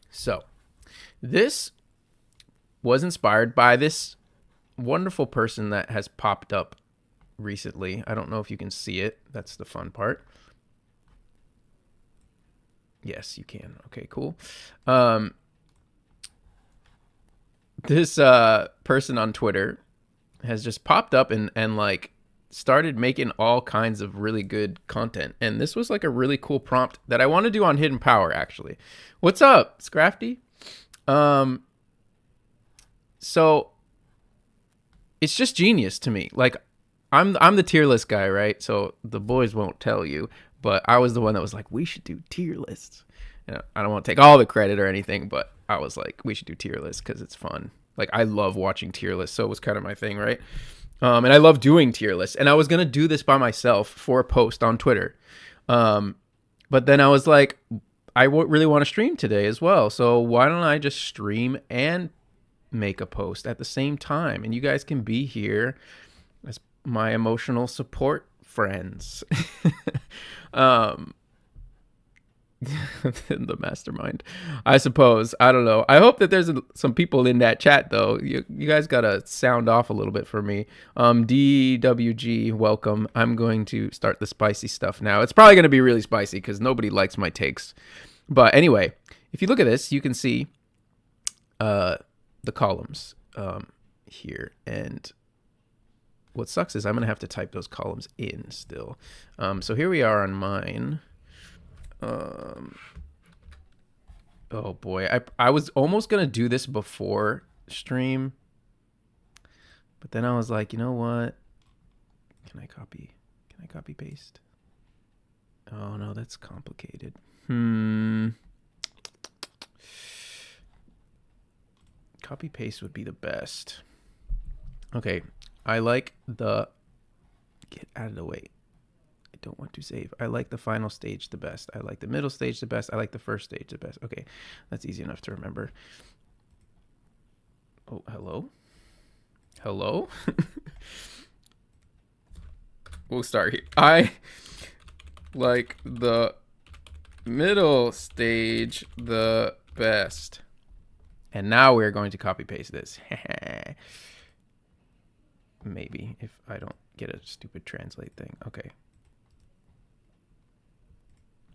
So this was inspired by this wonderful person that has popped up recently. I don't know if you can see it. That's the fun part. Yes, you can. Okay, cool. Um, this person on Twitter has just popped up and like started making all kinds of really good content. And this was like a really cool prompt that I want to do on Hidden Power actually. What's up, Scrafty? Um so it's just genius to me. Like I'm the tier list guy, right? So the boys won't tell you, but I was the one that was like, we should do tier lists. You know, I don't want to take all the credit or anything, but I was like, we should do tier lists because it's fun. Like I love watching tier lists, so it was kind of my thing, right? And I love doing tier lists. And I was gonna do this by myself for a post on Twitter, but then I was like, really want to stream today as well. So why don't I just stream and make a post at the same time, and you guys can be here as my emotional support friends. um, the mastermind, I suppose. I don't know. I hope that there's some people in that chat though. You guys gotta sound off a little bit for me. DWG, welcome. I'm going to start the spicy stuff now. It's probably gonna be really spicy because nobody likes my takes. But anyway, if you look at this, you can see the columns here, and what sucks is I'm gonna have to type those columns in still. So here we are on mine. Oh boy, I was almost gonna do this before stream, but then I was like, you know what? Can I copy paste? Oh no, that's complicated. Copy paste would be the best. Okay, I like the get out of the way. I don't want to save. I like the final stage the best. I like the middle stage the best. I like the first stage the best. Okay, that's easy enough to remember. Oh, hello? Hello? We'll start here. I like the middle stage the best. And now we're going to copy paste this. Maybe if I don't get a stupid translate thing. Okay.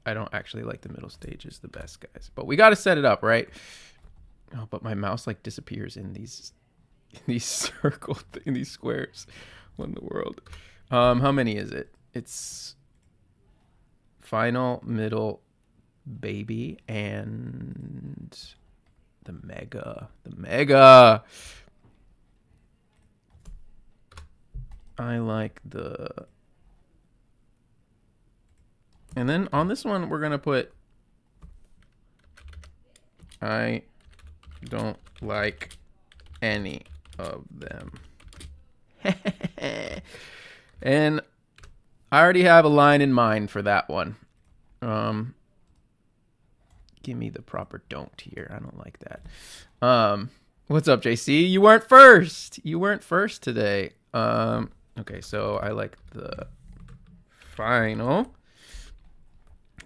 I don't actually like the middle stages the best, guys. But we got to set it up, right? Oh, but my mouse like disappears in these in these squares. What in the world? How many is it? It's final, middle, baby, and the mega. The mega. I like the... And then on this one, we're going to put... I don't like any of them. And I already have a line in mind for that one. Give me the proper don't here. I don't like that. What's up, JC? You weren't first. You weren't first today. Okay, so I like the final.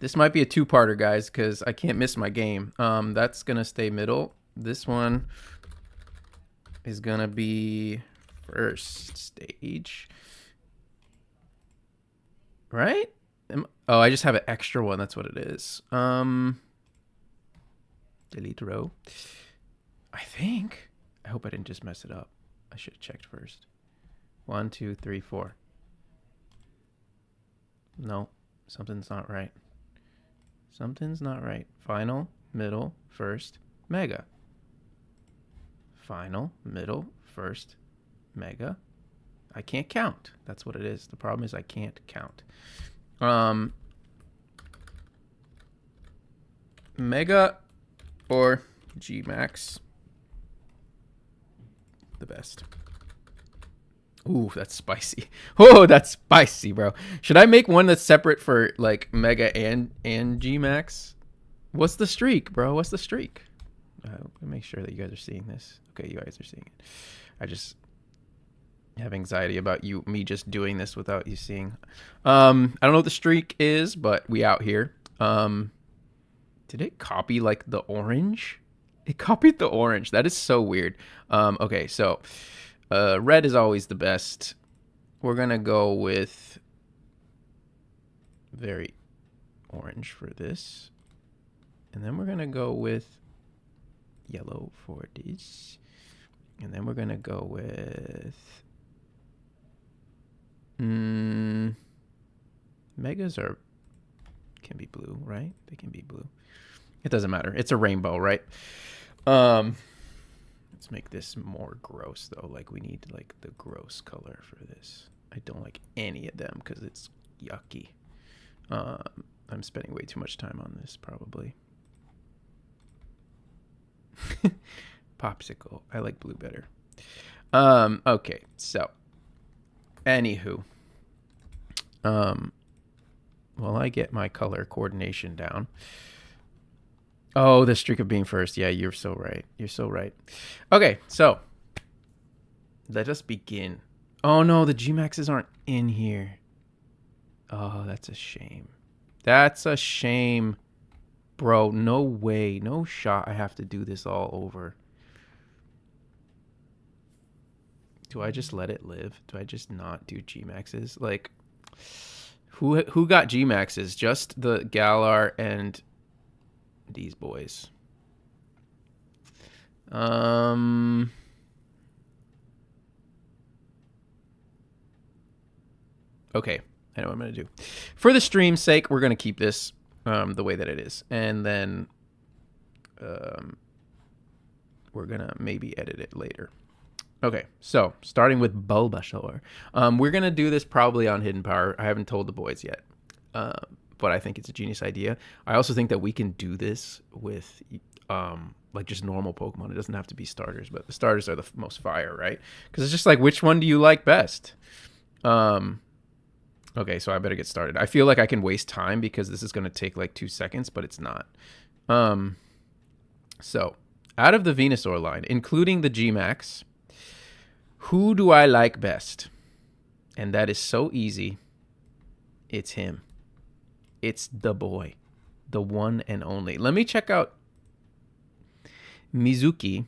This might be a two-parter, guys, because I can't miss my game. That's going to stay middle. This one is going to be first stage. Right? Oh, I just have an extra one. That's what it is. Delete row. I think. I hope I didn't just mess it up. I should have checked first. 1, 2, 3, 4. No, something's not right. Something's not right. Final, middle, first, mega. Final, middle, first, mega. I can't count. That's what it is. The problem is I can't count. Mega or G Max. The best. Ooh, that's spicy. Oh, that's spicy, bro. Should I make one that's separate for like Mega and G Max? What's the streak, bro? What's the streak? Make sure that you guys are seeing this. Okay, you guys are seeing it. I just have anxiety about me just doing this without you seeing. I don't know what the streak is, but we out here. Did it copy like the orange? It copied the orange. That is so weird. Okay, so red is always the best. We're going to go with very orange for this. And then we're going to go with yellow for this. And then we're going to go with megas can be blue, right? They can be blue. It doesn't matter. It's a rainbow, right? Let's make this more gross though. Like we need like the gross color for this. I don't like any of them because it's yucky. I'm spending way too much time on this probably. Popsicle. I like blue better. Okay, so anywho. While I get my color coordination down. Oh, the streak of being first. Yeah, you're so right. You're so right. Okay, so let us begin. Oh no, the Gmaxes aren't in here. Oh, that's a shame. That's a shame. Bro, no way. No shot I have to do this all over. Do I just let it live? Do I just not do Gmaxes? Like, who got Gmaxes? Just the Galar and these boys. Okay, I know what I'm going to do. For the stream's sake, we're going to keep this the way that it is. And then we're going to maybe edit it later. Okay, so starting with Bulbasaur. We're going to do this probably on Hidden Power. I haven't told the boys yet. But I think it's a genius idea. I also think that we can do this with like just normal Pokemon. It doesn't have to be starters, but the starters are the most fire, right? Because it's just like, which one do you like best? Okay, so I better get started. I feel like I can waste time because this is going to take like 2 seconds, but it's not. So out of the Venusaur line, including the Gmax, who do I like best? And that is so easy. It's him. It's the boy, the one and only. Let me check out Mizuki.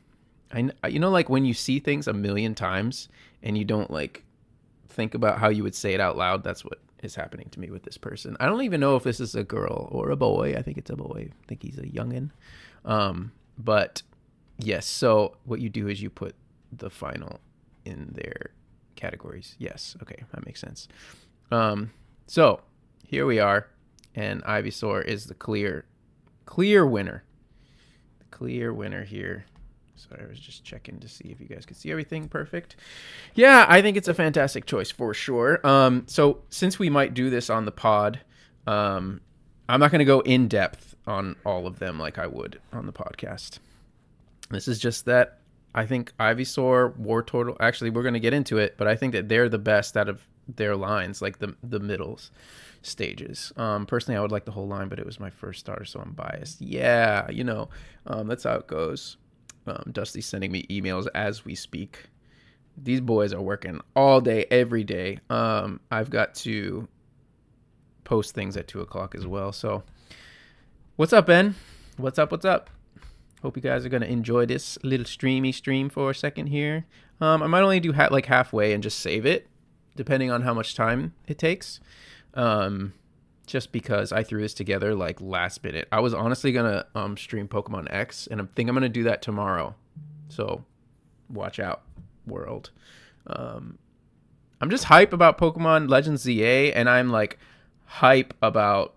You know, like when you see things a million times and you don't like think about how you would say it out loud. That's what is happening to me with this person. I don't even know if this is a girl or a boy. I think it's a boy. I think he's a youngin. But yes. So what you do is you put the final in their categories. Yes. Okay. That makes sense. So here we are. And Ivysaur is the clear winner. The clear winner here. Sorry, I was just checking to see if you guys could see everything perfect. Yeah, I think it's a fantastic choice for sure. So since we might do this on the pod, I'm not going to go in depth on all of them like I would on the podcast. This is just that I think Ivysaur, Wartortle, actually we're going to get into it, but I think that they're the best out of their lines, like the middles stages. Personally, I would like the whole line, but it was my first starter, so I'm biased. Yeah, you know, that's how it goes. Dusty's sending me emails as we speak. These boys are working all day, every day. I've got to post things at 2 o'clock as well. So what's up, Ben? What's up? Hope you guys are going to enjoy this little stream for a second here. I might only do like halfway and just save it, depending on how much time it takes. Just because I threw this together like last minute. I was honestly gonna stream Pokemon X, and I think I'm gonna do that tomorrow. So watch out, world. I'm just hype about Pokemon Legends ZA, and I'm like hype about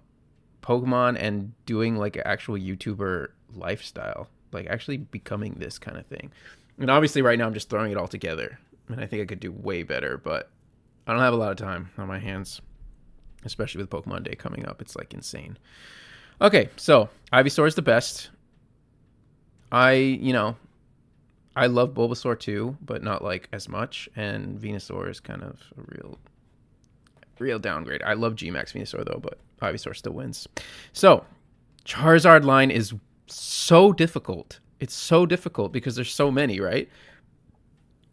Pokemon and doing like an actual YouTuber lifestyle, like actually becoming this kind of thing. And obviously right now I'm just throwing it all together, and I think I could do way better, but I don't have a lot of time on my hands. Especially with Pokemon Day coming up. It's like insane. Okay, so Ivysaur is the best. I love Bulbasaur too, but not like as much. And Venusaur is kind of a real downgrade. I love Gmax Venusaur though, but Ivysaur still wins. So Charizard line is so difficult. It's so difficult because there's so many, right?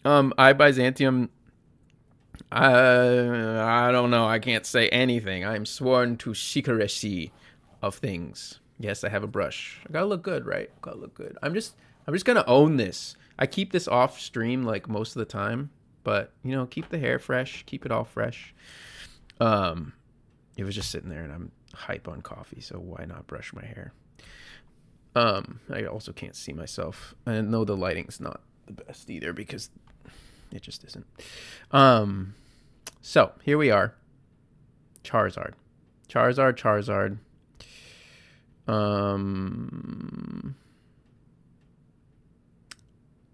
Byzantium, I don't know. I can't say anything. I'm sworn to secrecy of things. Yes, I have a brush. I gotta look good, right? Gotta look good. I'm just gonna own this. I keep this off stream like most of the time, but you know, keep the hair fresh, keep it all fresh. Um, it was just sitting there, and I'm hype on coffee, so why not brush my hair? I also can't see myself. I know the lighting's not the best either because it just isn't. So here we are. Charizard.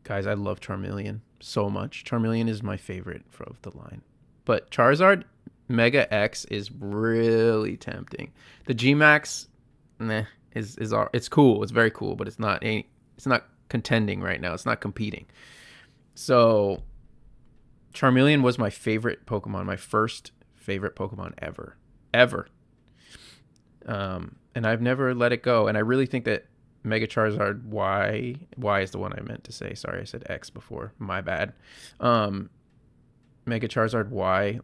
Guys, I love Charmeleon so much. Charmeleon is my favorite of the line. But Charizard Mega X is really tempting. The G-Max, it's cool. It's very cool, but it's not contending right now. It's not competing. So Charmeleon was my favorite Pokemon, my first favorite Pokemon ever. And I've never let it go. And I really think that Mega Charizard Y is the one I meant to say. Sorry, I said X before. My bad. Mega Charizard Y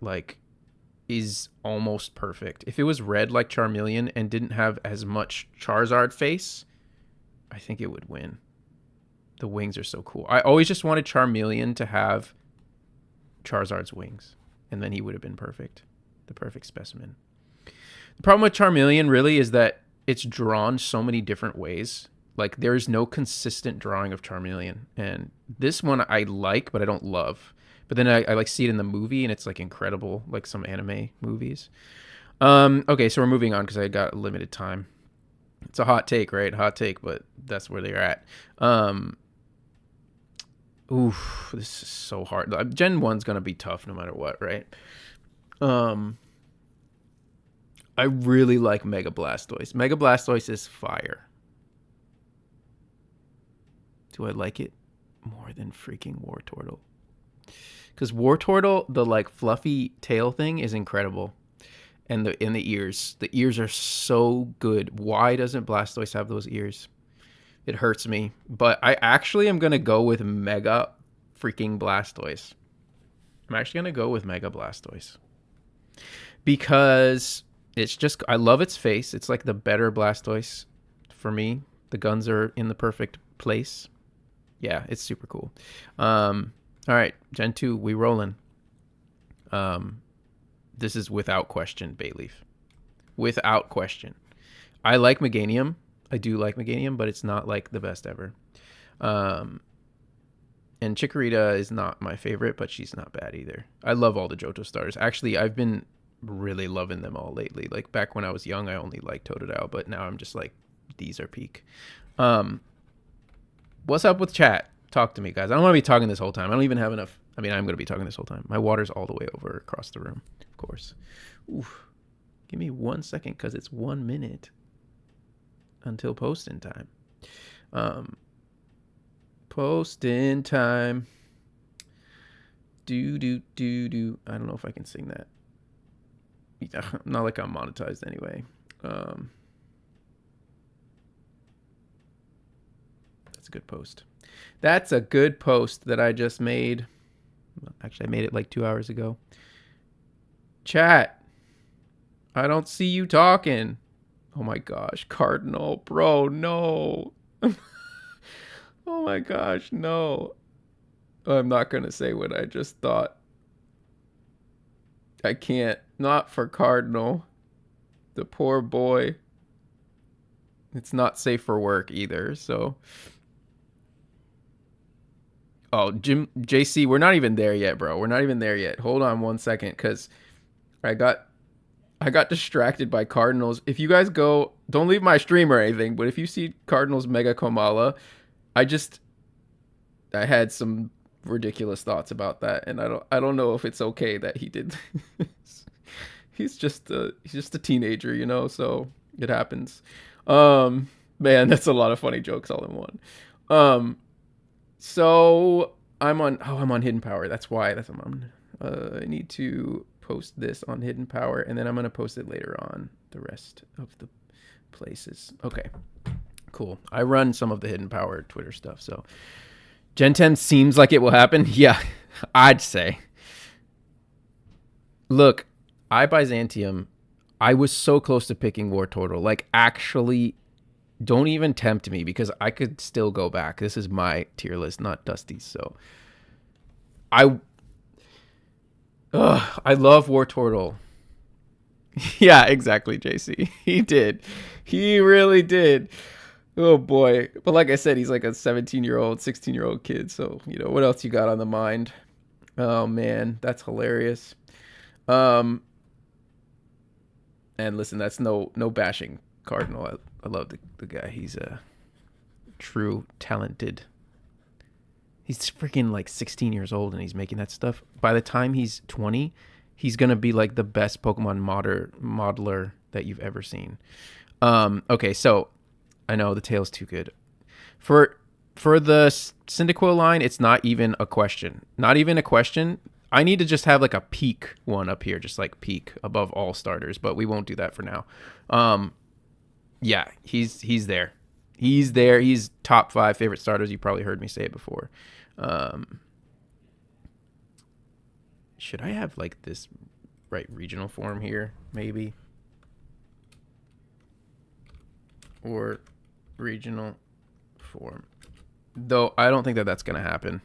is almost perfect. If it was red like Charmeleon and didn't have as much Charizard face, I think it would win. The wings are so cool. I always just wanted Charmeleon to have Charizard's wings, and then he would have been perfect. The perfect specimen. The problem with Charmeleon really is that it's drawn so many different ways. Like, there's no consistent drawing of Charmeleon. And this one I like, but I don't love. But then I like see it in the movie, and it's like incredible, like some anime movies. Okay, so we're moving on because I got limited time. It's a hot take, right? Hot take, but that's where they're at. Oof, this is so hard. Gen 1's going to be tough no matter what, right? I really like Mega Blastoise. Mega Blastoise is fire. Do I like it more than freaking Wartortle? Because Wartortle, the like fluffy tail thing is incredible. And the ears. The ears are so good. Why doesn't Blastoise have those ears? It hurts me. But I actually am going to go with Mega freaking Blastoise. I'm actually going to go with Mega Blastoise. Because it's just, I love its face. It's like the better Blastoise for me. The guns are in the perfect place. Yeah, it's super cool. All right, Gen 2, we rolling. This is without question, Bayleaf. Without question. I like Meganium. I do like Meganium, but it's not like the best ever. And Chikorita is not my favorite, but she's not bad either. I love all the Johto starters. Actually, I've been really loving them all lately. Like back when I was young, I only liked Totodile, but now I'm just like, these are peak. What's up with chat? Talk to me, guys. I don't want to be talking this whole time. I don't even have enough. I mean, I'm going to be talking this whole time. My water's all the way over across the room, of course. Oof. Give me 1 second because it's 1 minute until posting time. Posting time. Do. I don't know if I can sing that. Not like I'm monetized anyway. That's a good post. That's a good post that I just made. Actually, I made it like 2 hours ago. Chat. I don't see you talking. Oh my gosh, Cardinal, bro, no. Oh my gosh, no. I'm not going to say what I just thought. I can't. Not for Cardinal. The poor boy. It's not safe for work either, so. Oh, JC, we're not even there yet, bro. We're not even there yet. Hold on 1 second, because I got distracted by Cardinals. If you guys go, don't leave my stream or anything, but if you see Cardinals Mega Komala, I had some ridiculous thoughts about that, and I don't know if it's okay that he did this. He's just a teenager, you know, so it happens. Man, that's a lot of funny jokes all in one. So I'm on Hidden Power. That's why. I need to post this on Hidden Power, and then I'm gonna post it later on the rest of the places. Okay, cool. I run some of the Hidden Power Twitter stuff, so Gen 10 seems like it will happen. Yeah, I'd say. Look, I Byzantium. I was so close to picking Wartortle. Like, actually Don't even tempt me because I could still go back. This is my tier list, not Dusty's. So I I love Wartortle. Yeah, exactly, JC. He did. He really did. Oh boy. But like I said, he's like a 17-year-old, 16-year-old kid. So, what else you got on the mind? Oh man, that's hilarious. Um and listen, that's no bashing Cardinal. I love the guy. He's a true talented. He's freaking like 16 years old and he's making that stuff. By the time he's 20, he's going to be like the best Pokemon modeler that you've ever seen. Okay, so I know the tail's too good. For the Cyndaquil line, it's not even a question. Not even a question. I need to just have like a peak one up here, just like peak above all starters, but we won't do that for now. Yeah, he's there. He's there. He's top 5 favorite starters. You probably heard me say it before. Should I have like this right regional form here, maybe? Or regional form. Though I don't think that that's going to happen.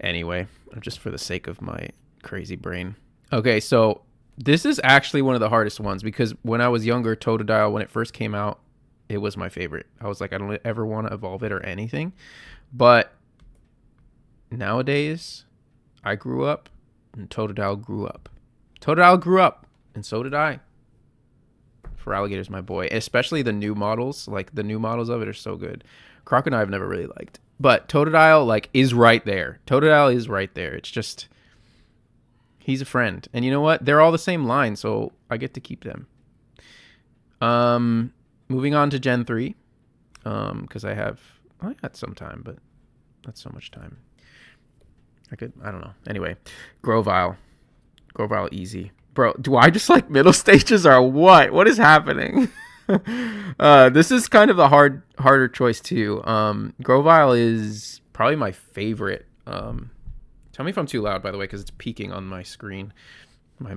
Anyway, just for the sake of my crazy brain. Okay, so this is actually one of the hardest ones because when I was younger, Totodile, when it first came out, it was my favorite. I was like, I don't ever want to evolve it or anything. But nowadays, I grew up and Totodile grew up. Totodile grew up and so did I. Feraligator's my boy. Especially the new models. Like the new models of it are so good. Crocodile I've never really liked. But Totodile like is right there. Totodile is right there. It's just he's a friend. And you know what? They're all the same line, so I get to keep them. Moving on to Gen 3. Because I got some time, but not so much time. I don't know. Anyway, Grovyle. Grovyle easy. Bro, do I just like middle stages or what? What is happening? This is kind of a harder choice too. Grovyle is probably my favorite. Tell me if I'm too loud, by the way, because it's peaking on my screen. My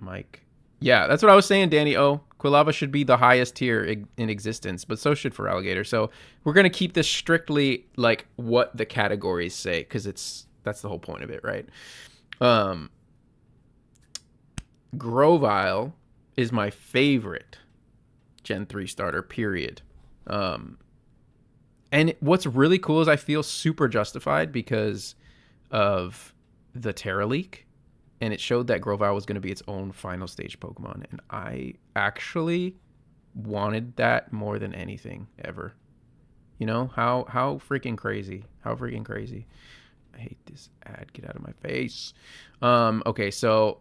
mic. Yeah, that's what I was saying, Danny. Oh, Quilava should be the highest tier in existence, but so should Feraligator. So we're gonna keep this strictly like what the categories say, because that's the whole point of it, right? Grovyle is my favorite Gen 3 starter, period. And what's really cool is I feel super justified because of the Terra leak, and it showed that Grovyle was going to be its own final stage Pokemon, and I actually wanted that more than anything ever. You know, how freaking crazy. How freaking crazy. I hate this ad. Get out of my face. Okay, so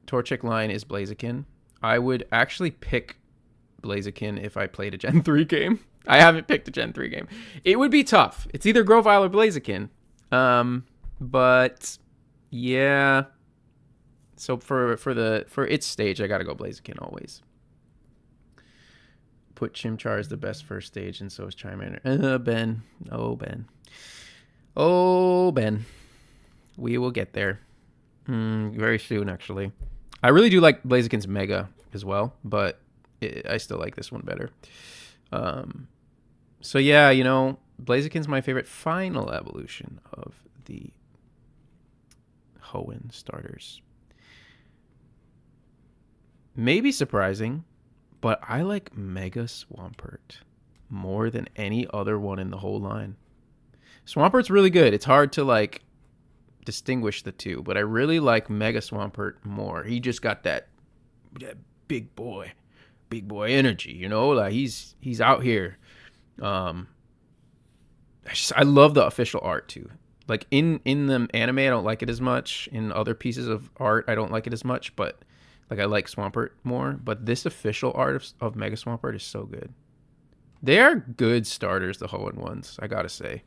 Torchic line is Blaziken. I would actually pick Blaziken if I played a Gen 3 game. I haven't picked a Gen 3 game. It would be tough. It's either Grovyle or Blaziken. But yeah. So for its stage, I gotta go Blaziken always. Put Chimchar as the best first stage, and so is Charmander. Ben. Oh, Ben. We will get there. Very soon, actually. I really do like Blaziken's Mega as well, but I still like this one better. So yeah, you know, Blaziken's my favorite final evolution of the Hoenn starters. Maybe surprising, but I like Mega Swampert more than any other one in the whole line. Swampert's really good. It's hard to like distinguish the two, but I really like Mega Swampert more. He just got that big boy energy, you know, like he's out here. I love the official art too. Like in the anime, I don't like it as much. In other pieces of art, I don't like it as much, but like I like Swampert more. But this official art of Mega Swampert is so good. They are good starters, the Hoenn ones, I gotta say.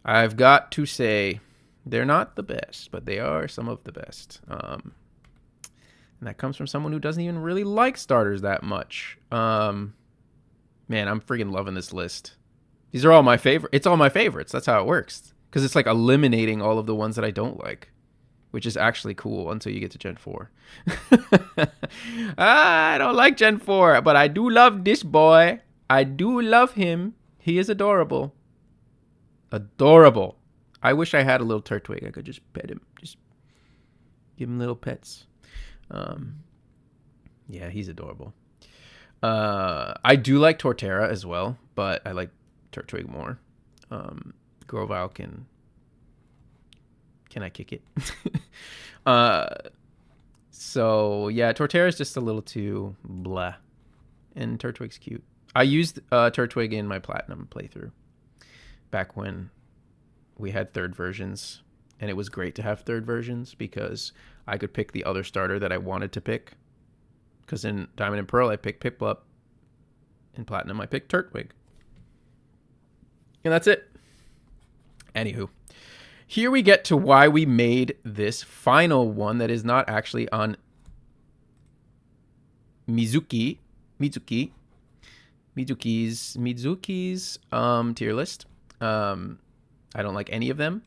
I've got to say, they're not the best, but they are some of the best. And that comes from someone who doesn't even really like starters that much. Man, I'm freaking loving this list. These are all my favorite. It's all my favorites. That's how it works. Because it's like eliminating all of the ones that I don't like, which is actually cool until you get to Gen 4. I don't like Gen 4, but I do love this boy. I do love him. He is adorable. Adorable. I wish I had a little Turtwig. I could just pet him. Just give him little pets. Yeah, he's adorable. I do like Torterra as well, but I like Turtwig more. Grovyle can I kick it? So yeah, Torterra is just a little too blah, and Turtwig's cute. I used Turtwig in my Platinum playthrough back when we had third versions, and it was great to have third versions because I could pick the other starter that I wanted to pick. Because in Diamond and Pearl, I picked Piplup. In Platinum, I picked Turtwig. And that's it. Anywho, here we get to why we made this final one that is not actually on Mizuki's tier list. I don't like any of them.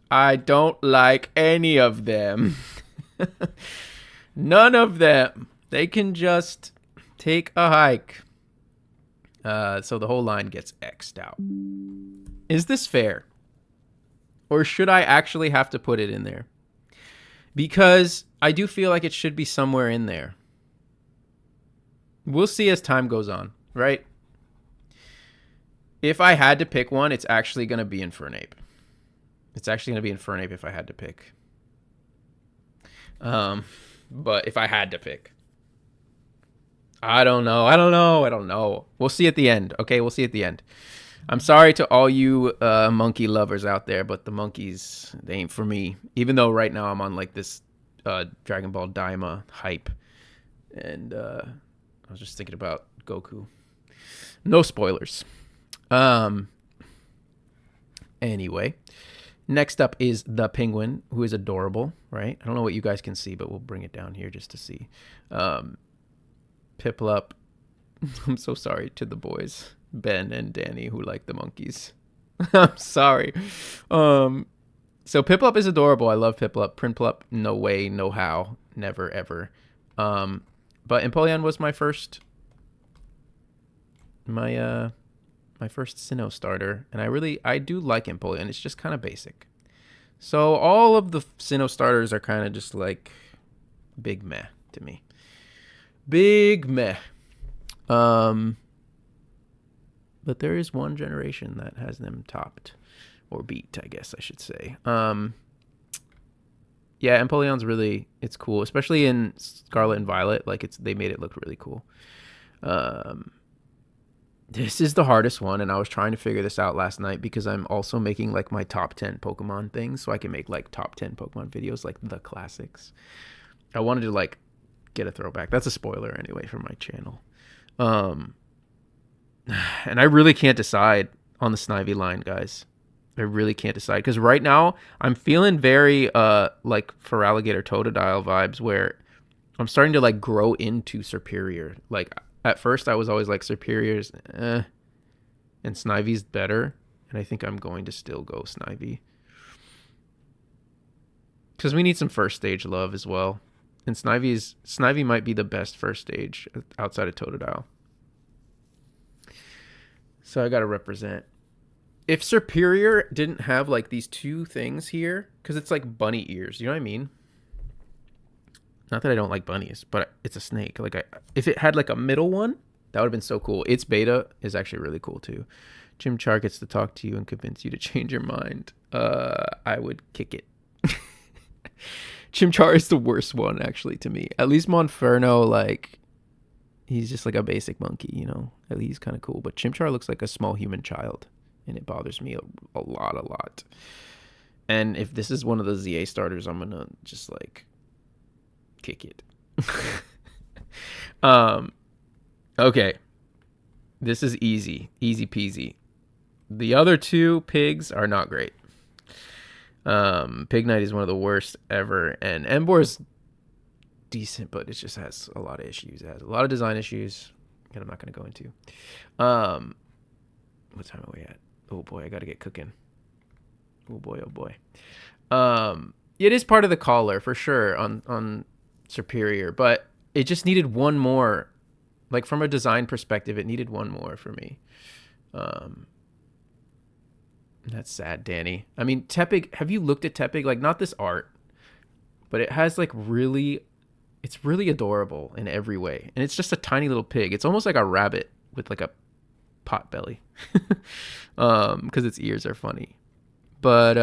I don't like any of them. None of them. They can just take a hike. So the whole line gets X'd out. Is this fair? Or should I actually have to put it in there? Because I do feel like it should be somewhere in there. We'll see as time goes on, right? If I had to pick one, it's actually going to be Infernape. It's actually going to be Infernape if I had to pick. But if I had to pick. I don't know. We'll see at the end. Okay, we'll see at the end. I'm sorry to all you monkey lovers out there, but the monkeys, they ain't for me. Even though right now I'm on like this Dragon Ball Daima hype. And I was just thinking about Goku. No spoilers. Anyway, next up is the penguin, who is adorable, right? I don't know what you guys can see, but we'll bring it down here just to see. Piplup. I'm so sorry to the boys, Ben and Danny, who like the monkeys. I'm sorry. So Piplup is adorable. I love Piplup. Prinplup, no way, no how, never, ever. But Empoleon was my first Sinnoh starter, and I do like Empoleon. It's just kind of basic. So all of the Sinnoh starters are kind of just like big meh to me. Big meh. But there is one generation that has them topped or beat, I guess I should say. Yeah, Empoleon's really, it's cool, especially in Scarlet and Violet. Like they made it look really cool. This is the hardest one, and I was trying to figure this out last night because I'm also making like my top 10 Pokemon things, so I can make like top 10 Pokemon videos, like the classics. I wanted to like get a throwback. That's a spoiler anyway for my channel. And I really can't decide on the Snivy line, guys. I really can't decide because right now I'm feeling very like Feraligatr Totodile vibes where I'm starting to like grow into Serperior. Like at first I was always like Serperior's and Snivy's better, and I think I'm going to still go Snivy because we need some first stage love as well. And Snivy might be the best first stage outside of Totodile. So I got to represent. If Serperior didn't have like these two things here, because it's like bunny ears, you know what I mean? Not that I don't like bunnies, but it's a snake. Like if it had like a middle one, that would have been so cool. Its beta is actually really cool too. Chimchar gets to talk to you and convince you to change your mind. I would kick it. Chimchar is the worst one, actually, to me. At least Monferno, like, he's just like a basic monkey, you know? At least he's kind of cool. But Chimchar looks like a small human child, and it bothers me a lot. And if this is one of the ZA starters, I'm going to just, like, kick it. Okay. This is easy. Easy peasy. The other two pigs are not great. Pig Knight is one of the worst ever, and Embor's decent, but it just has a lot of issues. It has a lot of design issues that I'm not going to go into. What time are we at? Oh boy, I got to get cooking. Oh boy. It is part of the collar for sure on Superior, but it just needed one more. Like from a design perspective, it needed one more for me. Um, that's sad, Danny. I mean, Tepig. Have you looked at Tepig? Like not this art, but it has like really, it's really adorable in every way, and it's just a tiny little pig. It's almost like a rabbit with like a pot belly, because its ears are funny. But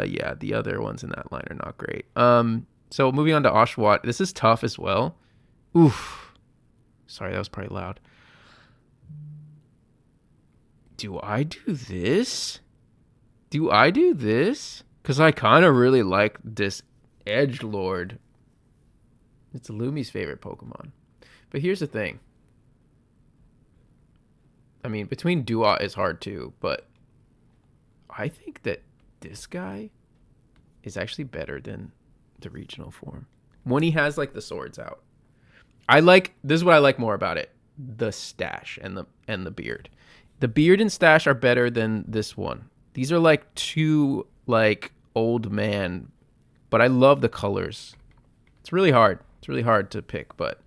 yeah, the other ones in that line are not great. So moving on to Oshawott. This is tough as well. Oof. Sorry, that was probably loud. Do I do this? Because I kind of really like this Edgelord. It's Lumi's favorite Pokemon. But here's the thing. I mean, between Duat is hard too, but I think that this guy is actually better than the regional form. When he has like the swords out. This is what I like more about it. The stash and the beard. The beard and stash are better than this one. These are like two like old man, but I love the colors. It's really hard. It's really hard to pick, but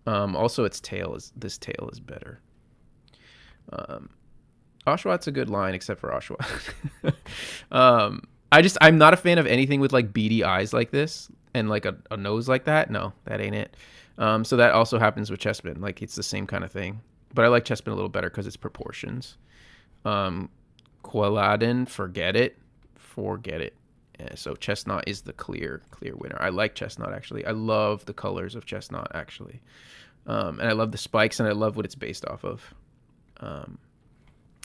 also this tail is better. Oshawott's a good line, except for Oshawott. I'm not a fan of anything with like beady eyes like this and like a nose like that. No, that ain't it. So that also happens with Chespin. Like it's the same kind of thing, but I like Chespin a little better because it's proportions. Quilladin, forget it. Yeah, so Chestnut is the clear winner. I like Chestnut actually. I love the colors of Chestnut actually, and I love the spikes and I love what it's based off of.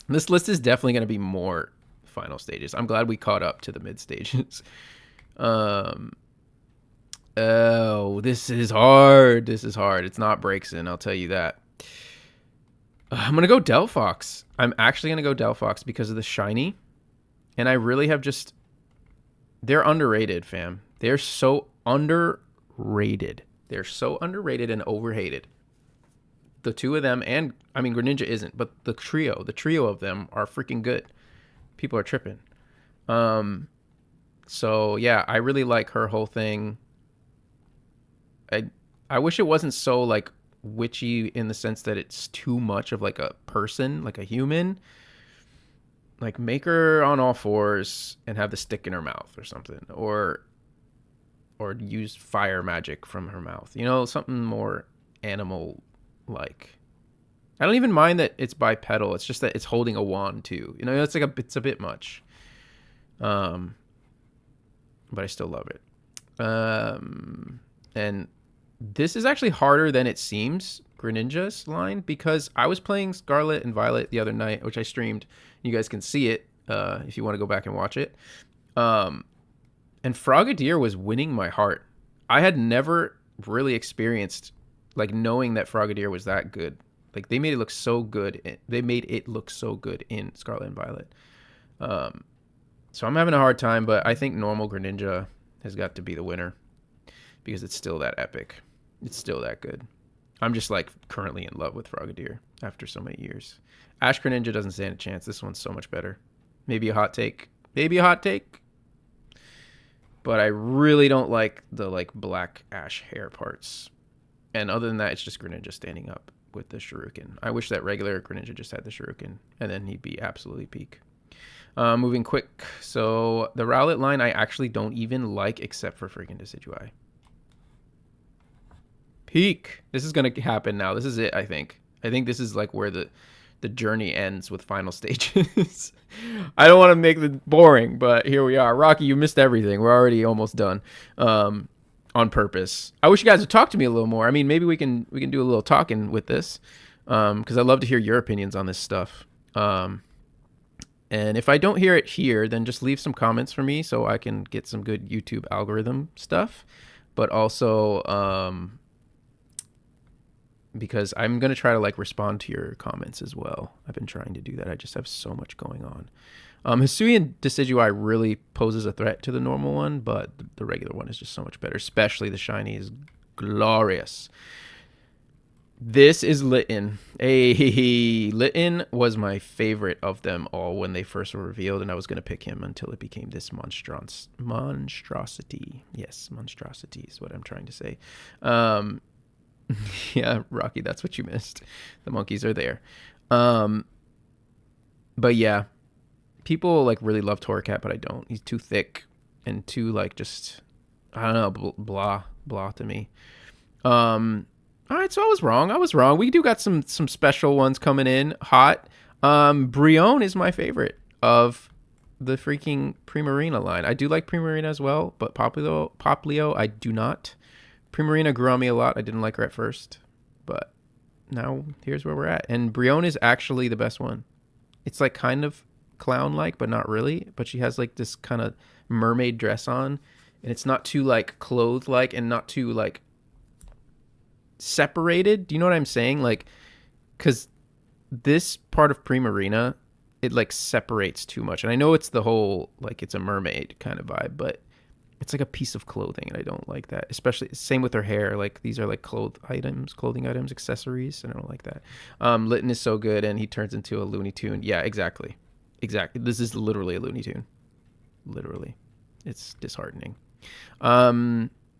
This list is definitely going to be more final stages. I'm glad we caught up to the mid stages. This is hard. It's not Braixen, I'll tell you that. I'm going to go Delphox. I'm actually going to go Delphox because of the shiny. And I really have just... They're underrated, fam. They're so underrated. They're so underrated and overhated. The two of them, and I mean Greninja isn't, but the trio of them are freaking good. People are tripping. So yeah, I really like her whole thing. I wish it wasn't so like witchy in the sense that it's too much of like a person, like a human. Like make her on all fours and have the stick in her mouth or something, or use fire magic from her mouth. You know, something more animal like. I don't even mind that it's bipedal. It's just that it's holding a wand too. You know, it's a bit much. But I still love it. And this is actually harder than it seems, Greninja's line, because I was playing Scarlet and Violet the other night, which I streamed. You guys can see it if you want to go back and watch it. And Frogadier was winning my heart. I had never really experienced like knowing that Frogadier was that good. Like they made it look so good. They made it look so good in Scarlet and Violet. So I'm having a hard time, but I think normal Greninja has got to be the winner because it's still that epic. It's still that good. I'm just like currently in love with Frogadier after so many years. Ash Greninja doesn't stand a chance. This one's so much better. Maybe a hot take. But I really don't like the like black ash hair parts. And other than that, it's just Greninja standing up with the Shuriken. I wish that regular Greninja just had the Shuriken, and then he'd be absolutely peak. Moving quick. So the Rowlet line I actually don't even like except for freaking Decidueye. Peak. This is going to happen now. This is it, I think. I think this is like where the journey ends with final stages. I don't want to make it boring, but here we are. Rocky, you missed everything. We're already almost done. On purpose. I wish you guys would talk to me a little more. I mean, maybe we can do a little talking with this, because I love to hear your opinions on this stuff. And if I don't hear it here, then just leave some comments for me so I can get some good YouTube algorithm stuff. But also, because I'm gonna try to like respond to your comments as well. I've been trying to do that. I just have so much going on. Hisuian Decidueye really poses a threat to the normal one, but the regular one is just so much better. Especially the shiny is glorious. This is Litten. Hey, Litten was my favorite of them all when they first were revealed, and I was going to pick him until it became this monstrosity. Yes, monstrosity is what I'm trying to say. Um, yeah, Rocky, that's what you missed. The monkeys are there. Um, but yeah, people like really love Torracat, but I don't. He's too thick and too like just I don't know, blah to me. All right, so I was wrong. We do got some special ones coming in hot. Brion is my favorite of the freaking Primarina line. I do like Primarina as well, but Poplio I do not. Primarina grew on me a lot. I didn't like her at first, but now here's where we're at. And Brion is actually the best one. It's like kind of clown-like, but not really. But she has like this kind of mermaid dress on, and it's not too like clothed-like and not too like separated. Do you know what I'm saying? Like, because this part of Primarina, it like separates too much. And I know it's the whole like it's a mermaid kind of vibe, but it's like a piece of clothing, and I don't like that. Especially same with her hair. Like these are like clothing items, accessories, and I don't like that. Litten is so good, and he turns into a Looney Tune. Yeah, exactly. This is literally a Looney Tune. Literally, it's disheartening.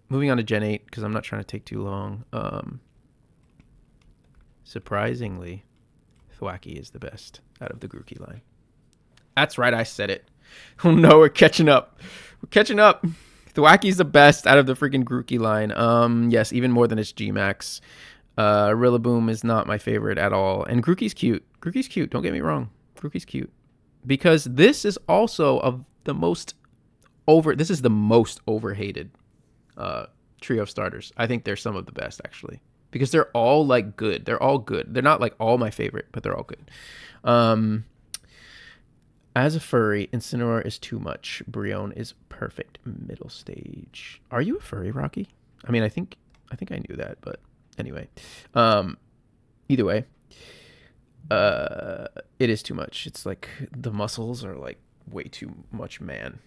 Moving on to Gen 8, because I'm not trying to take too long. Surprisingly, Thwacky is the best out of the Grookey line. That's right, I said it. Oh no, we're catching up. Thwacky's the best out of the freaking Grookey line. Yes, even more than its G-Max. Rillaboom is not my favorite at all. And Grookey's cute. Don't get me wrong. Grookey's cute. Because this is also the most overhated trio of starters. I think they're some of the best, actually, because they're all like good. They're not like all my favorite, but they're all good. As a furry, Incineroar is too much. Brion is perfect middle stage. Are you a furry, Rocky? I mean, I think I knew that, but anyway. Either way, it is too much. It's like the muscles are like way too much man.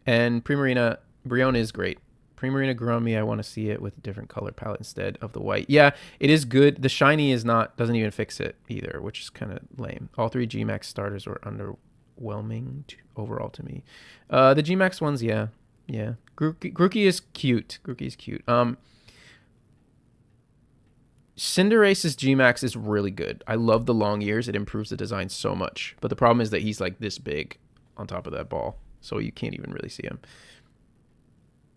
And Brion is great. Primarina grew on me. I want to see it with a different color palette instead of the white. Yeah, it is good. The shiny doesn't even fix it either, which is kind of lame. All three G-Max starters were underwhelming overall to me. The G-Max ones, yeah. Grookey is cute. Cinderace's G-Max is really good. I love the long ears. It improves the design so much. But the problem is that he's like this big on top of that ball, so you can't even really see him.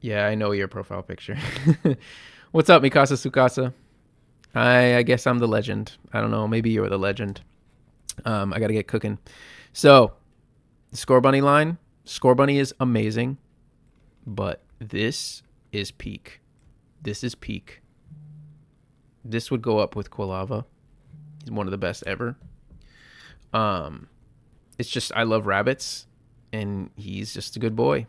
Yeah, I know your profile picture. What's up, Mikasa Sukasa? I guess I'm the legend. I don't know. Maybe you're the legend. I got to get cooking. So, the Scorbunny line. Scorbunny is amazing. But this is peak. This would go up with Quilava. He's one of the best ever. It's just, I love rabbits. And he's just a good boy.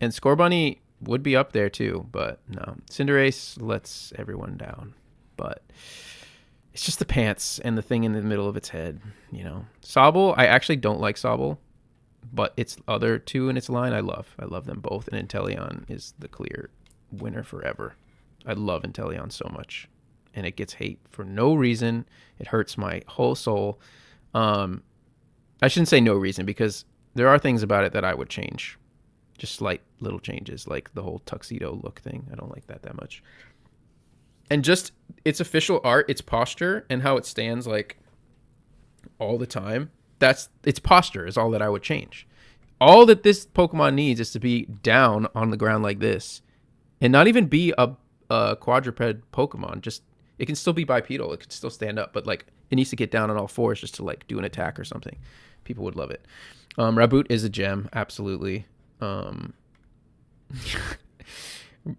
And Scorbunny would be up there too, but no. Cinderace lets everyone down, but it's just the pants and the thing in the middle of its head, you know. Sobble, I actually don't like Sobble, but its other two in its line I love them both, and Inteleon is the clear winner forever. I love Inteleon so much, and it gets hate for no reason. It hurts my whole soul. I shouldn't say no reason, because there are things about it that I would change. Just slight little changes, like the whole tuxedo look thing. I don't like that much. And just its official art, its posture, and how it stands like all the time. Its posture is all that I would change. All that this Pokemon needs is to be down on the ground like this, and not even be a quadruped Pokemon. Just, it can still be bipedal. It can still stand up, but like it needs to get down on all fours just to like do an attack or something. People would love it. Raboot is a gem, absolutely.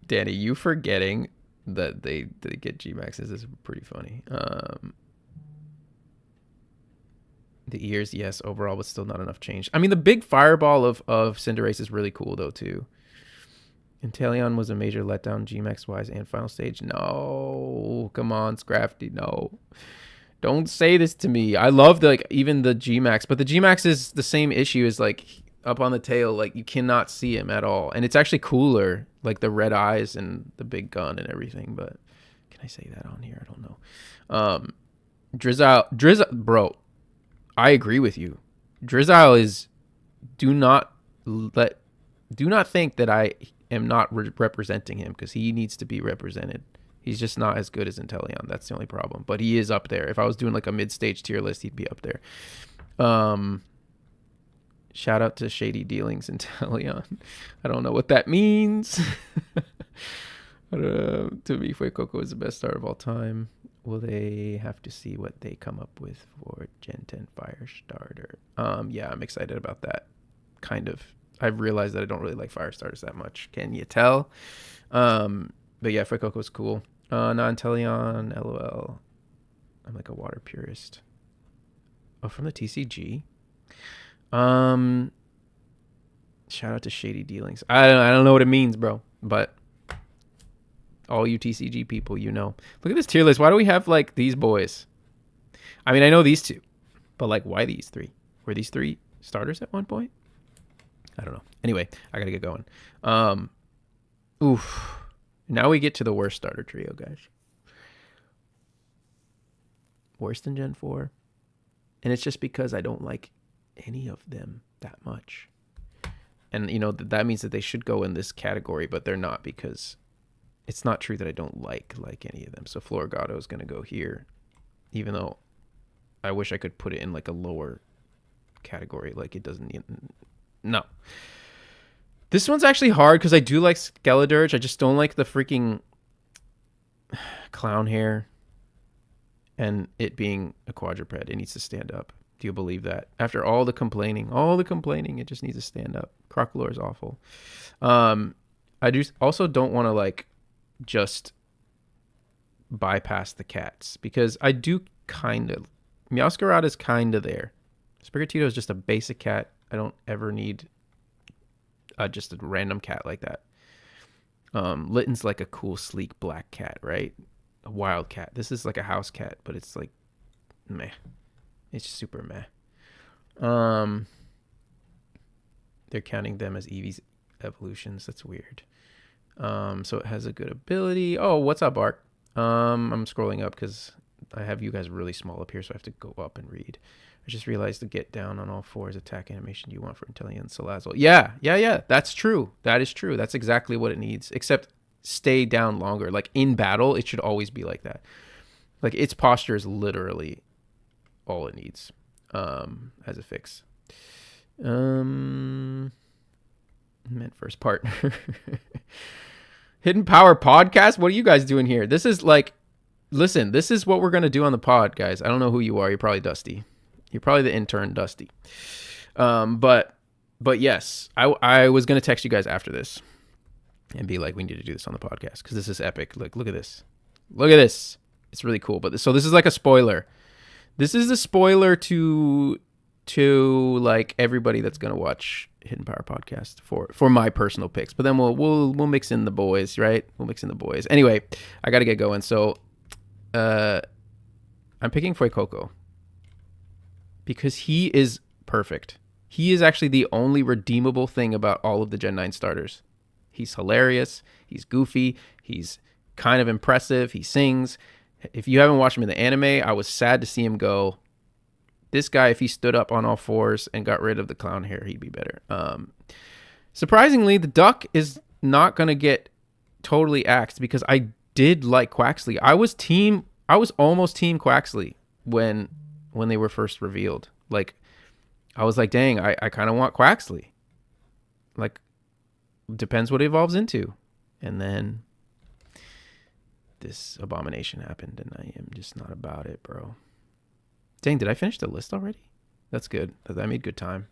Danny, you forgetting that they get G-Maxes is pretty funny. The ears, yes, overall, but still not enough change. I mean, the big fireball of Cinderace is really cool though too. Inteleon was a major letdown G-Max wise and final stage. No, come on, Scrafty, no. Don't say this to me. I love even the G-Max, but the G-Max is the same issue as like up on the tail, like you cannot see him at all, and it's actually cooler, like the red eyes and the big gun and everything, but you can Can I say that on here? I don't know. Drizzile, bro. I agree with you. Drizzile is. Do not think that I am not representing him, because he needs to be represented. He's just not as good as Inteleon. That's the only problem. But he is up there. If I was doing like a mid-stage tier list, he'd be up there. Shout out to Shady Dealings Inteleon. I don't know what that means. To me, Fuecoco is the best starter of all time. Will they have to see what they come up with for Gen 10 Fire starter? Yeah, I'm excited about that. Kind of. I've realized that I don't really like fire starters that much. Can you tell? But yeah, Fuecoco's cool. Non-Inteleon, LOL. I'm like a water purist. Oh, from the TCG? Shout out to Shady Dealings. I don't know what it means, bro. But all you TCG people, you know. Look at this tier list. Why do we have like these boys? I mean, I know these two, but like, why these three? Were these three starters at one point? I don't know. Anyway, I gotta get going. Oof. Now we get to the worst starter trio, guys. Worse than Gen 4. And it's just because I don't like any of them that much. And, you know, that means that they should go in this category, but they're not, because it's not true that I don't like any of them. So Floragato is going to go here, even though I wish I could put it in like a lower category. Like it doesn't... No. This one's actually hard because I do like Skeledirge. I just don't like the freaking clown hair and it being a quadruped. It needs to stand up. Do you believe that? After all the complaining, it just needs to stand up. Crocolore is awful. I also don't want to like just bypass the cats, because I do kind of... Meowscarada is kind of there. Sprigatito is just a basic cat. I don't ever need just a random cat like that. Litten's like a cool, sleek black cat, right? A wild cat. This is like a house cat, but it's like meh. It's super meh. They're counting them as Eevee's evolutions. That's weird. So it has a good ability. Oh, what's up, Bark? I'm scrolling up because I have you guys really small up here, so I have to go up and read. I just realized the get down on all fours attack animation you want for Inteleon Salazzle. Yeah. That's true. That is true. That's exactly what it needs. Except stay down longer. Like in battle, it should always be like that. Like its posture is literally all it needs as a fix. Meant first partner. Hidden Power Podcast? What are you guys doing here? This is like... Listen, this is what we're going to do on the pod, guys. I don't know who you are. You're probably Dusty. You're probably the intern, Dusty. But yes, I was going to text you guys after this and be like, we need to do this on the podcast because this is epic. Look at this. Look at this. It's really cool. But so this is like a spoiler. This is a spoiler to like everybody that's going to watch Hidden Power Podcast for my personal picks. But then we'll mix in the boys, right? We'll mix in the boys. Anyway, I got to get going. So I'm picking Fuecoco because he is perfect. He is actually the only redeemable thing about all of the Gen 9 starters. He's hilarious. He's goofy. He's kind of impressive. He sings. If you haven't watched him in the anime, I was sad to see him go. This guy, if he stood up on all fours and got rid of the clown hair, he'd be better. Surprisingly, the duck is not going to get totally axed because I did like Quaxley. I was almost team Quaxley when they were first revealed. Like, I was like, dang, I kind of want Quaxley. Like, depends what it evolves into. And then this abomination happened, and I am just not about it, bro. Dang, did I finish the list already? That's good. I made good time.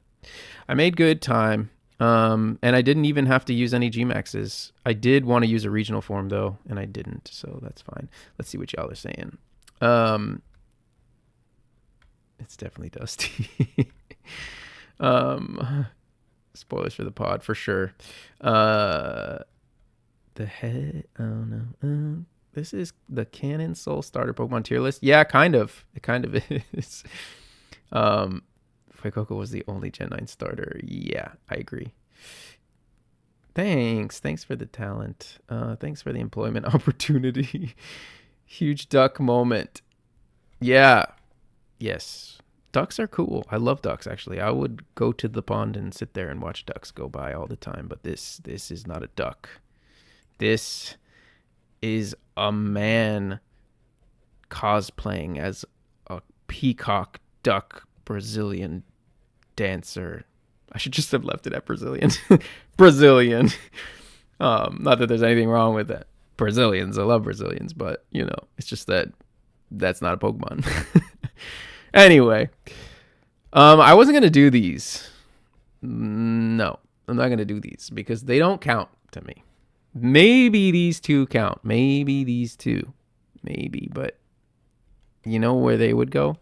And I didn't even have to use any Gmaxes. I did want to use a regional form, though, and I didn't, so that's fine. Let's see what y'all are saying. It's definitely Dusty. Spoilers for the pod, for sure. The head... Oh, no. This is the Canon Soul Starter Pokemon tier list. Yeah, kind of. It kind of is. Fuecoco was the only Gen 9 starter. Yeah, I agree. Thanks for the talent. Thanks for the employment opportunity. Huge duck moment. Yeah. Yes. Ducks are cool. I love ducks, actually. I would go to the pond and sit there and watch ducks go by all the time, but this is not a duck. This is a man cosplaying as a peacock duck Brazilian dancer. I should just have left it at Brazilian. Brazilian. Not that there's anything wrong with that. Brazilians. I love Brazilians, but it's just that that's not a Pokemon. Anyway, I wasn't gonna do these. No, I'm not gonna do these because they don't count to me. Maybe these two count. Maybe these two. Maybe, but you know where they would go?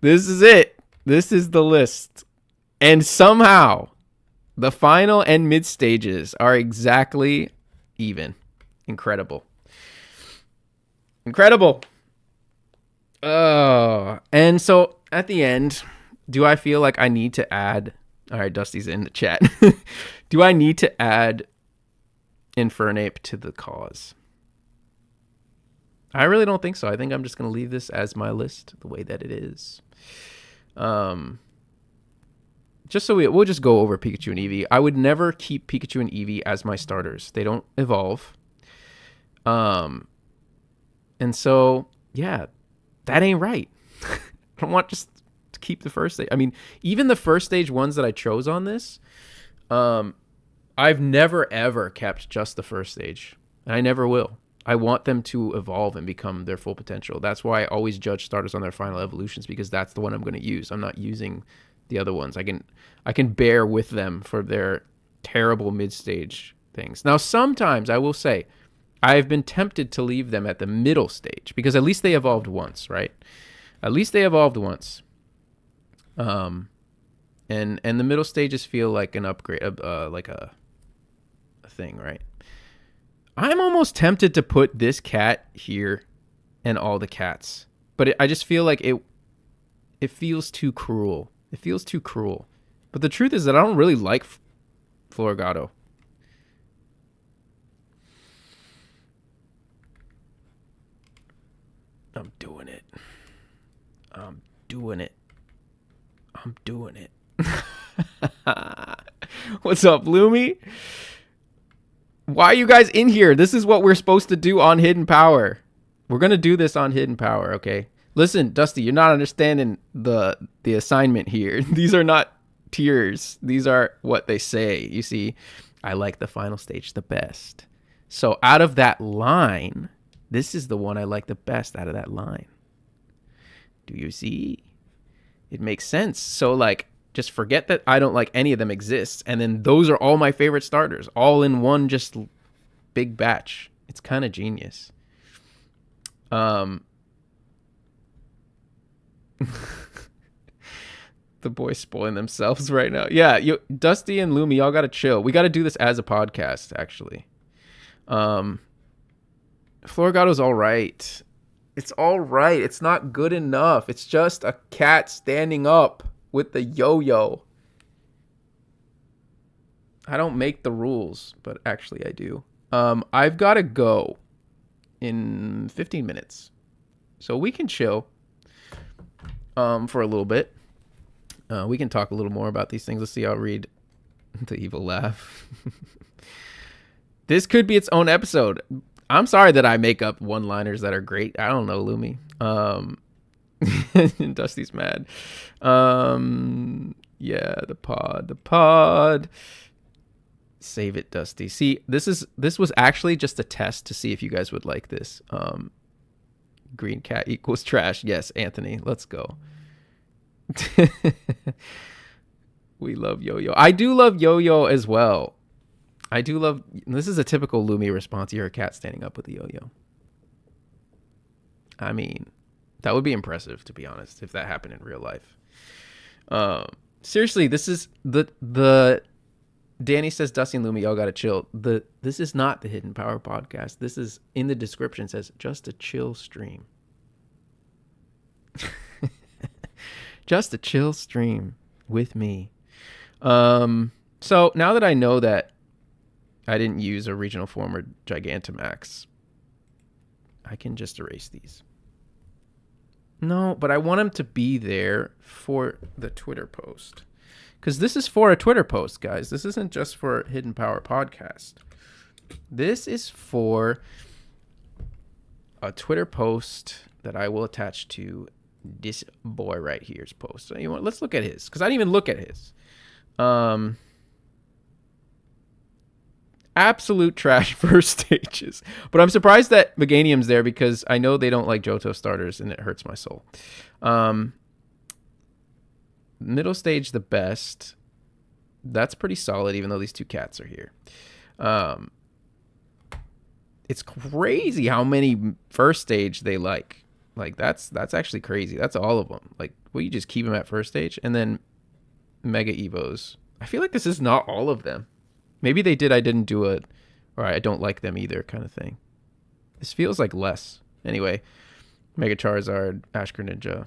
This is it. This is the list. And somehow the final and mid stages are exactly even. Incredible. Incredible. Oh, and so at the end, do I feel like I need to add? All right, Dusty's in the chat. Do I need to add Infernape to the cause? I really don't think so. I think I'm just going to leave this as my list the way that it is. Just so we'll just go over Pikachu and Eevee. I would never keep Pikachu and Eevee as my starters. They don't evolve. And so, yeah, that ain't right. I don't want just to keep the first stage. I mean, even the first stage ones that I chose on this, I've never, ever kept just the first stage. And I never will. I want them to evolve and become their full potential. That's why I always judge starters on their final evolutions, because that's the one I'm going to use. I'm not using the other ones. I can bear with them for their terrible mid-stage things. Now, sometimes I will say I've been tempted to leave them at the middle stage because at least they evolved once, right? At least they evolved once. And the middle stages feel like an upgrade, like a thing, right? I'm almost tempted to put this cat here and all the cats, but I just feel like it feels too cruel. It feels too cruel. But the truth is that I don't really like Floragato. I'm doing it. I'm doing it. I'm doing it. What's up, Loomy? Why are you guys in here? This is what we're supposed to do on Hidden Power. We're going to do this on Hidden Power, okay? Listen, Dusty, you're not understanding the assignment here. These are not tiers. These are what they say. You see, I like the final stage the best. So out of that line, this is the one I like the best out of that line. Do you see? It makes sense. So, like, just forget that I don't like any of them exists, and then those are all my favorite starters, all in one just big batch. It's kind of genius. The boys spoiling themselves right now. Yeah, Dusty and Lumi, y'all gotta chill. We gotta do this as a podcast, actually. Floragato's all right. It's all right. It's not good enough. It's just a cat standing up with the yo-yo. I don't make the rules, but actually I do. I've got to go in 15 minutes. So we can chill for a little bit. We can talk a little more about these things. Let's see. I'll read the evil laugh. This could be its own episode. I'm sorry that I make up one-liners that are great. I don't know, Lumi. Dusty's mad. Yeah, the pod. Save it, Dusty. See, this was actually just a test to see if you guys would like this. Green cat equals trash. Yes, Anthony, let's go. We love Yo-Yo. I do love Yo-Yo as well. I do love... This is a typical Lumi response. You're a cat standing up with a yo-yo. I mean, that would be impressive, to be honest, if that happened in real life. Seriously, this is the Danny says, Dusty and Lumi, y'all gotta chill. This is not the Hidden Power podcast. This is, in the description, says just a chill stream. Just a chill stream with me. So now that I know that I didn't use a regional form or Gigantamax. I can just erase these. No, but I want him to be there for the Twitter post. Because this is for a Twitter post, guys. This isn't just for Hidden Power Podcast. This is for a Twitter post that I will attach to this boy right here's post. So, you know what? Let's look at his. Because I didn't even look at his. Absolute trash first stages. But I'm surprised that Meganium's there because I know they don't like Johto starters and it hurts my soul. Middle stage the best. That's pretty solid even though these two cats are here. It's crazy how many first stage they like. Like that's actually crazy. That's all of them. Like, will you just keep them at first stage and then Mega Evos? I feel like this is not all of them. Maybe they did. I didn't do it, or I don't like them either, kind of thing. This feels like less. Anyway, Mega Charizard, Ash Greninja.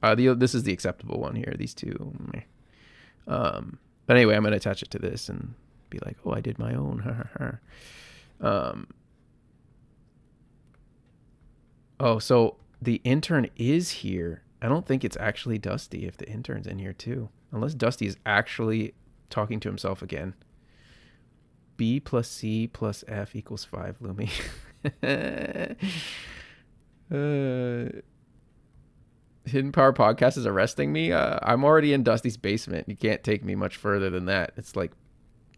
This is the acceptable one here. These two. But anyway, I'm gonna attach it to this and be like, oh, I did my own. Oh, so the intern is here. I don't think it's actually Dusty if the intern's in here too, unless Dusty is actually talking to himself again. B plus C plus F equals 5, Lumi. Hidden Power Podcast is arresting me. I'm already in Dusty's basement. You can't take me much further than that. It's like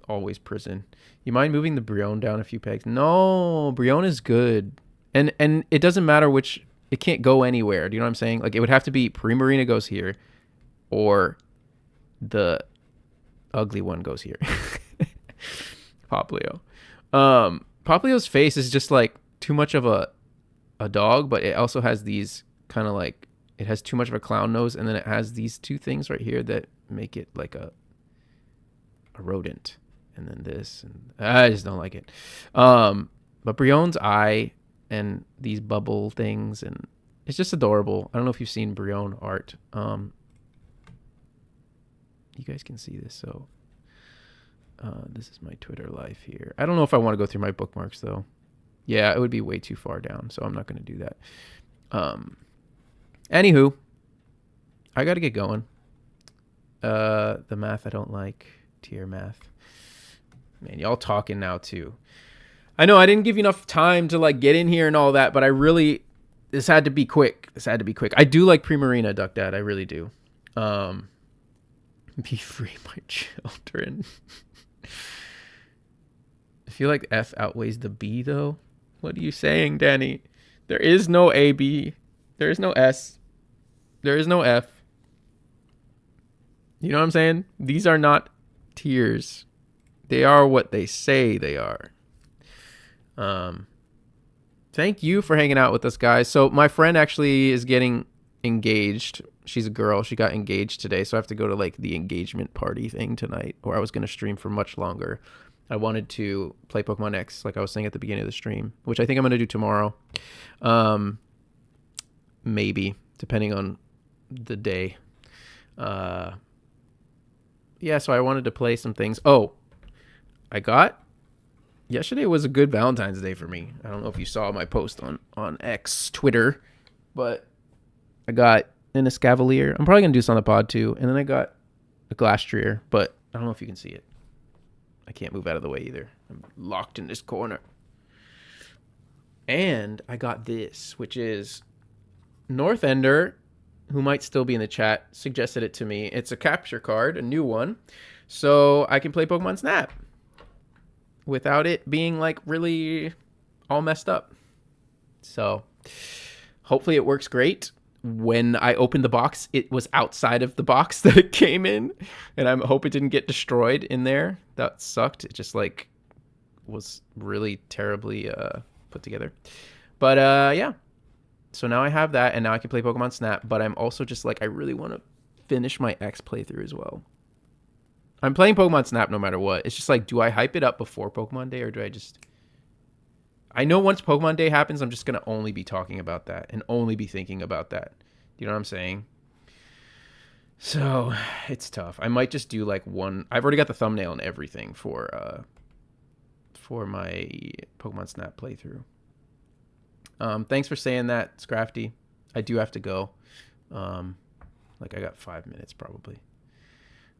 always prison. You mind moving the Brion down a few pegs? No, Brion is good. And it doesn't matter which, it can't go anywhere. Do you know what I'm saying? Like, it would have to be Primarina goes here or the ugly one goes here. Poplio. Poplio's face is just like too much of a dog, but it also has these kind of like, it has too much of a clown nose, and then it has these two things right here that make it like a rodent. And then this, and I just don't like it. But Brion's eye and these bubble things, and it's just adorable. I don't know if you've seen Brion art. You guys can see this, so this is my Twitter life here. I don't know if I want to go through my bookmarks though. Yeah, it would be way too far down, so I'm not going to do that. Anywho, I got to get going. The math I don't like, tier math. Man, y'all talking now too. I know I didn't give you enough time to like get in here and all that, but this had to be quick. I do like Primarina, Duck Dad. I really do. Be free, my children. I feel like F outweighs the B though. What are you saying, Danny? There is no A, B. There is no S. There is no F. You know what I'm saying? These are not tiers. They are what they say they are. Thank you for hanging out with us, guys. So my friend actually is getting engaged. She's a girl. She got engaged today, so I have to go to like the engagement party thing tonight, or I was going to stream for much longer. I wanted to play Pokemon X, like I was saying at the beginning of the stream, which I think I'm going to do tomorrow. Maybe, depending on the day. Yeah, so I wanted to play some things. Oh, yesterday was a good Valentine's Day for me. I don't know if you saw my post on X, Twitter, but I got an Escavalier. I'm probably going to do this on the pod too. And then I got a Glastrier, but I don't know if you can see it. I can't move out of the way either. I'm locked in this corner. And I got this, which is North Ender, who might still be in the chat, suggested it to me. It's a capture card, a new one, so I can play Pokemon Snap without it being like really all messed up. So hopefully it works great. When I opened the box, it was outside of the box that it came in, and I hope it didn't get destroyed in there. That sucked. It just like was really terribly put together. But yeah. So now I have that, and now I can play Pokemon Snap, but I'm also just like, I really want to finish my X playthrough as well. I'm playing Pokemon Snap no matter what. It's just like, do I hype it up before Pokemon Day, or do I just... I know once Pokemon Day happens, I'm just going to only be talking about that and only be thinking about that. You know what I'm saying? So, it's tough. I might just do like one... I've already got the thumbnail and everything for for my Pokemon Snap playthrough. Thanks for saying that, Scrafty. I do have to go. I got 5 minutes probably.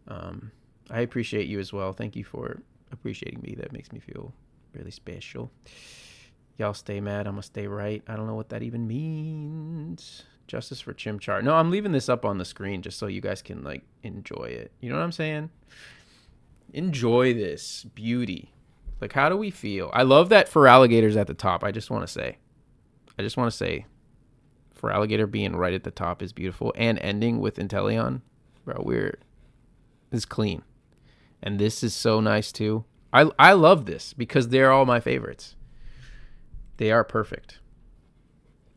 I appreciate you as well. Thank you for appreciating me. That makes me feel really special. Y'all stay mad. I'm gonna stay right. I don't know what that even means. Justice for Chimchar. No, I'm leaving this up on the screen just so you guys can enjoy it. You know what I'm saying? Enjoy this beauty. How do we feel? I love that for alligators at the top. I just want to say for alligator being right at the top is beautiful, and ending with Inteleon, bro, is clean. And this is so nice too. I love this because they're all my favorites. They are perfect.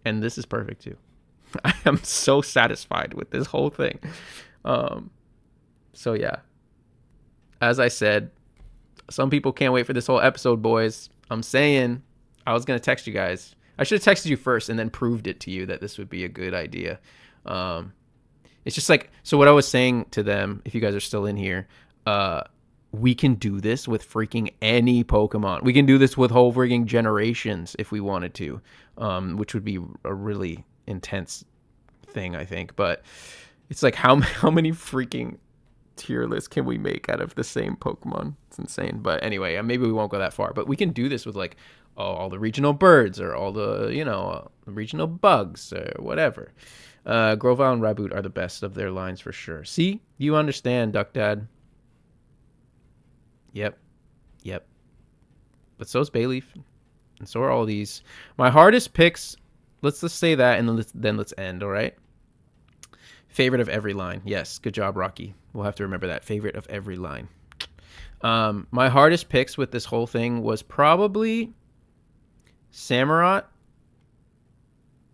And this is perfect too. I am so satisfied with this whole thing. So yeah. As I said, some people can't wait for this whole episode, boys. I'm saying, I was going to text you guys. I should have texted you first and then proved it to you that this would be a good idea. It's just so what I was saying to them, if you guys are still in here, we can do this with freaking any Pokemon. We can do this with whole freaking generations if we wanted to, which would be a really intense thing, I think. But it's how many freaking tier lists can we make out of the same Pokemon? It's insane. But anyway, maybe we won't go that far. But we can do this with all the regional birds or all the regional bugs or whatever. Grovyle and Raboot are the best of their lines for sure. See, you understand, Duck Dad. Yep. But so's Bayleaf, and so are all these. My hardest picks. Let's just say that, and then let's end. All right. Favorite of every line. Yes, good job, Rocky. We'll have to remember that. Favorite of every line. My hardest picks with this whole thing was probably Samurott.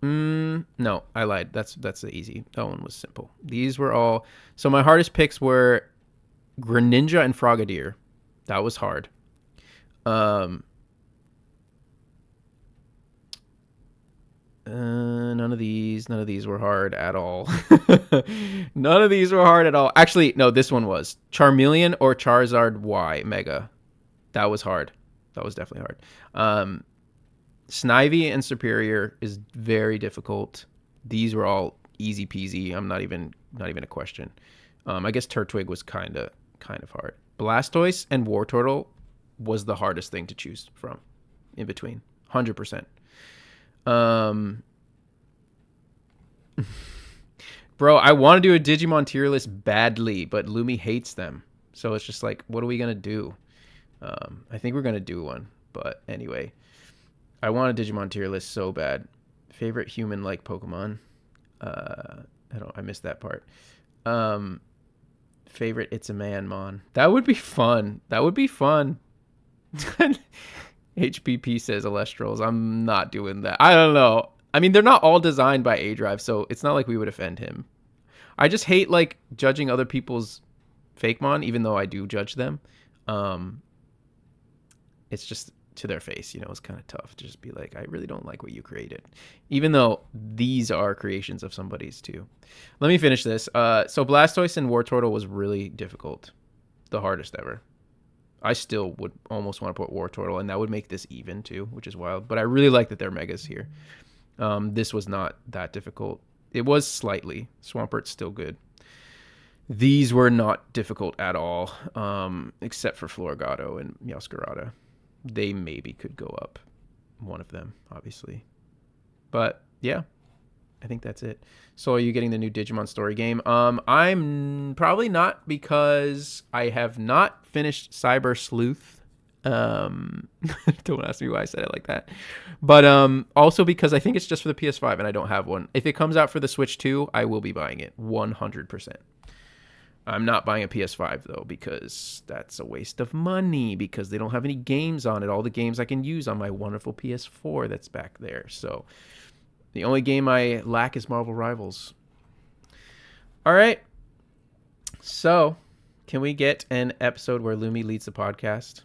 No, I lied. That's the easy. That one was simple. These were all. So my hardest picks were Greninja and Frogadier. That was hard. None of these were hard at all. None of these were hard at all. Actually, no, this one was Charmeleon or Charizard Y Mega. That was hard. That was definitely hard. Snivy and Superior is very difficult. These were all easy peasy. I'm not even a question. I guess Turtwig was kind of hard. Blastoise and Wartortle was the hardest thing to choose from in between. 100%. Bro, I want to do a Digimon tier list badly, but Lumi hates them. So it's just what are we going to do? I think we're going to do one. But anyway, I want a Digimon tier list so bad. Favorite human-like Pokemon? I missed that part. Favorite It's a Man Mon. That would be fun. HPP says Alestrals. I'm not doing that. I don't know. I mean, they're not all designed by A-Drive, so it's not like we would offend him. I just hate judging other people's Fakemon, even though I do judge them. It's just to their face, it's kind of tough to just be I really don't like what you created, even though these are creations of somebody's too. Let me finish this. So Blastoise and Wartortle was really difficult, the hardest ever. I still would almost want to put Wartortle, and that would make this even too, which is wild. But I really like that they're megas here. This was not that difficult. It was slightly. Swampert's still good. These were not difficult at all, except for Floragato and Meowscarada. They maybe could go up. One of them, obviously. But, yeah. I think that's it. So are you getting the new Digimon story game? I'm probably not, because I have not finished Cyber Sleuth. Don't ask me why I said it like that. But also because I think it's just for the PS5 and I don't have one. If it comes out for the Switch 2, I will be buying it 100%. I'm not buying a PS5 though, because that's a waste of money, because they don't have any games on it. All the games I can use on my wonderful PS4 that's back there. So the only game I lack is Marvel Rivals. All right. So, can we get an episode where Lumi leads the podcast?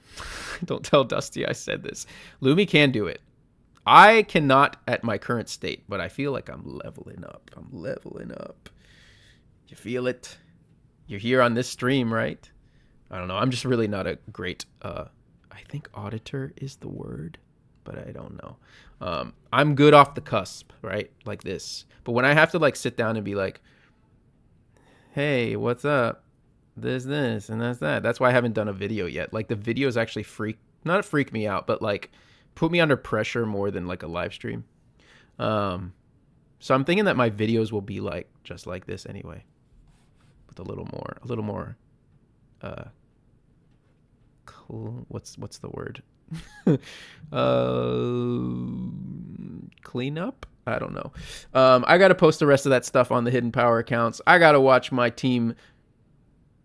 Don't tell Dusty I said this. Lumi can do it. I cannot at my current state, but I feel like I'm leveling up. You feel it? You're here on this stream, right? I don't know. I'm just really not a great... I I think auditor is the word, but I don't know. I'm good off the cusp, right? Like this. But when I have to like sit down and be like, hey, what's up? This, and that's that. That's why I haven't done a video yet. Like the videos actually not freak me out, but like put me under pressure more than like a live stream. So I'm thinking that my videos will be like just like this anyway, with a little more, cool. What's the word? Clean up. I don't know. I got to post the rest of that stuff on the Hidden Power accounts. I got to watch my team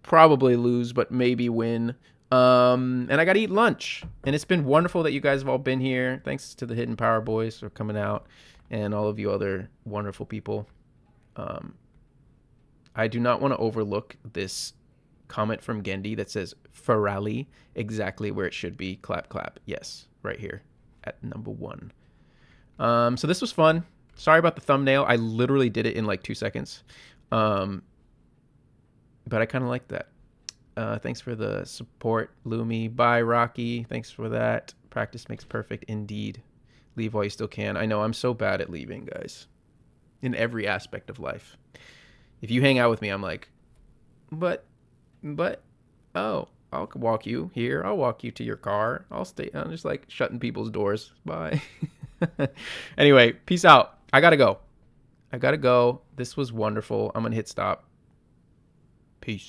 probably lose, but maybe win. And I got to eat lunch. And it's been wonderful that you guys have all been here. Thanks to the Hidden Power boys for coming out and all of you other wonderful people. I do not want to overlook this comment from Gendy that says Ferrari, exactly where it should be. Clap, clap. Yes, right here at number 1. So this was fun. Sorry about the thumbnail. I literally did it in like 2 seconds. But I kind of like that. Thanks for the support, Lumi. Bye, Rocky. Thanks for that. Practice makes perfect, indeed. Leave while you still can. I know I'm so bad at leaving, guys. In every aspect of life. If you hang out with me, I'm like, but, oh, I'll walk you here. I'll walk you to your car. I'm just like shutting people's doors. Bye. Anyway, peace out. I gotta go. This was wonderful. I'm gonna hit stop. Peace.